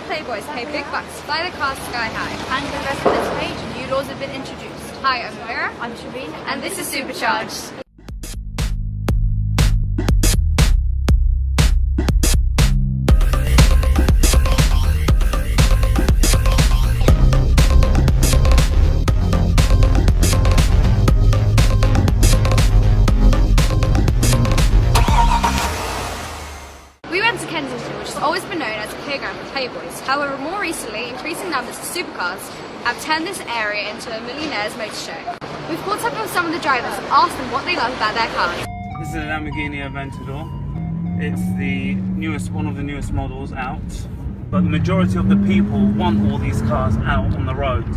playboys pay big bucks to fly the cars sky high. And for the rest of this page, new laws have been introduced. Hi, I'm Ameera. I'm Shireen. And this is Supercharged. We went to Kensington, which has always been known as a playground for playboys. However, more recently, increasing numbers of supercars have turned this area into a millionaire's motor show. We've caught up with some of the drivers and asked them what they love about their cars. This is a Lamborghini Aventador. It's the newest, one of the newest models out. But the majority of the people want all these cars out on the road.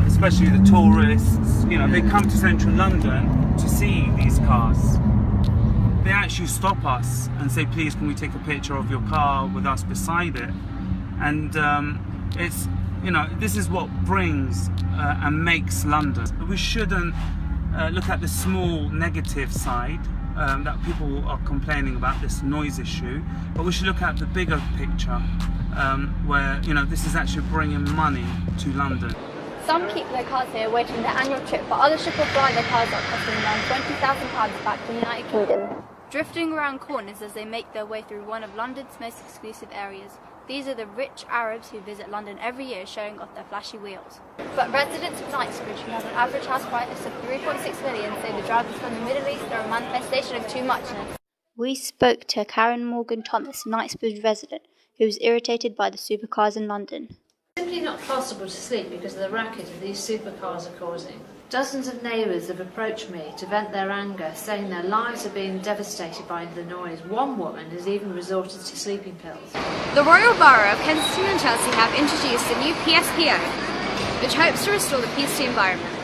Especially the tourists, you know, they come to central London to see these cars. They actually stop us and say, please, can we take a picture of your car with us beside it? And it's, you know, this is what brings and makes London. We shouldn't look at the small negative side that people are complaining about, this noise issue, but we should look at the bigger picture where, you know, this is actually bringing money to London. Some keep their cars here waiting their annual trip, but others ship or fly their cars up, costing around £20,000 back to the United Kingdom. Drifting around corners as they make their way through one of London's most exclusive areas. These are the rich Arabs who visit London every year, showing off their flashy wheels. But residents of Knightsbridge, who have an average house price of 3.6 million, say the drivers from the Middle East are a manifestation of too muchness. We spoke to Karen Morgan Thomas, Knightsbridge resident, who was irritated by the supercars in London. It's simply not possible to sleep because of the racket that these supercars are causing. Dozens of neighbours have approached me to vent their anger, saying their lives are being devastated by the noise. One woman has even resorted to sleeping pills. The Royal Borough of Kensington and Chelsea have introduced a new PSPO, which hopes to restore the peace to the environment.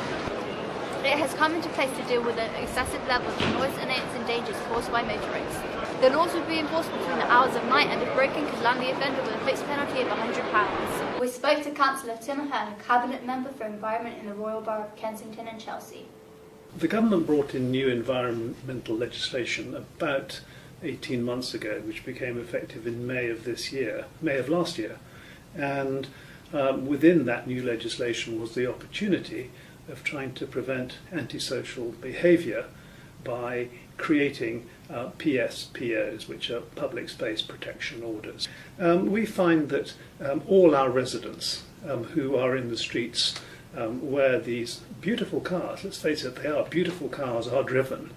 It has come into place to deal with the excessive levels of noise and its dangers caused by motorists. The laws will be enforced between the hours of night, and if broken could land the offender with a fixed penalty of £100. We spoke to Councillor Tim Ahern, a Cabinet Member for Environment in the Royal Borough of Kensington and Chelsea. The government brought in new environmental legislation about 18 months ago, which became effective in May of last year. And within that new legislation was the opportunity of trying to prevent antisocial behaviour by creating PSPOs, which are public space protection orders. We find that all our residents who are in the streets where these beautiful cars, let's face it, they are beautiful cars, are driven,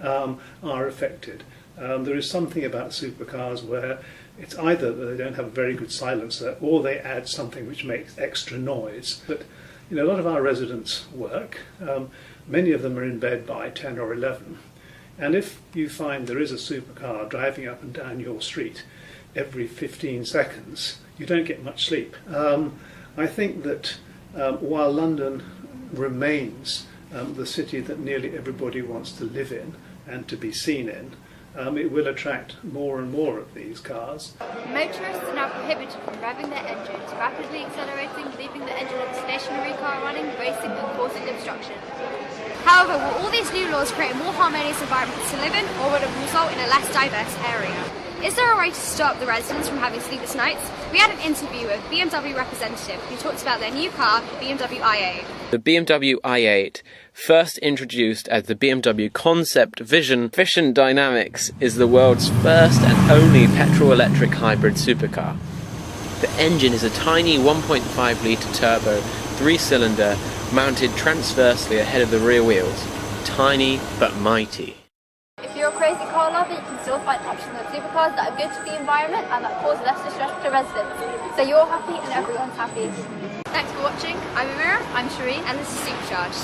are affected. There is something about supercars where it's either that they don't have a very good silencer or they add something which makes extra noise. But you know, a lot of our residents work. Many of them are in bed by 10 or 11. And if you find there is a supercar driving up and down your street every 15 seconds, you don't get much sleep. I think that while London remains the city that nearly everybody wants to live in and to be seen in, it will attract more and more of these cars. Motorists are now prohibited from revving their engines, rapidly accelerating, leaving the engine of a stationary car running, racing and causing obstruction. However, will all these new laws create a more harmonious environment to live in, or will it result in a less diverse area? Is there a way to stop the residents from having sleepless nights? We had an interview with a BMW representative who talked about their new car, BMW i8. The BMW i8, first introduced as the BMW Concept Vision, efficient dynamics, is the world's first and only petrol-electric hybrid supercar. The engine is a tiny 1.5 litre turbo, 3-cylinder, mounted transversely ahead of the rear wheels. Tiny but mighty. If you're a crazy car lover, you can still find options of supercars that are good for the environment and that cause less distress to residents. So you're happy and everyone's happy. Thanks for watching. I'm Ameera. I'm Shireen. And this is Supercharged.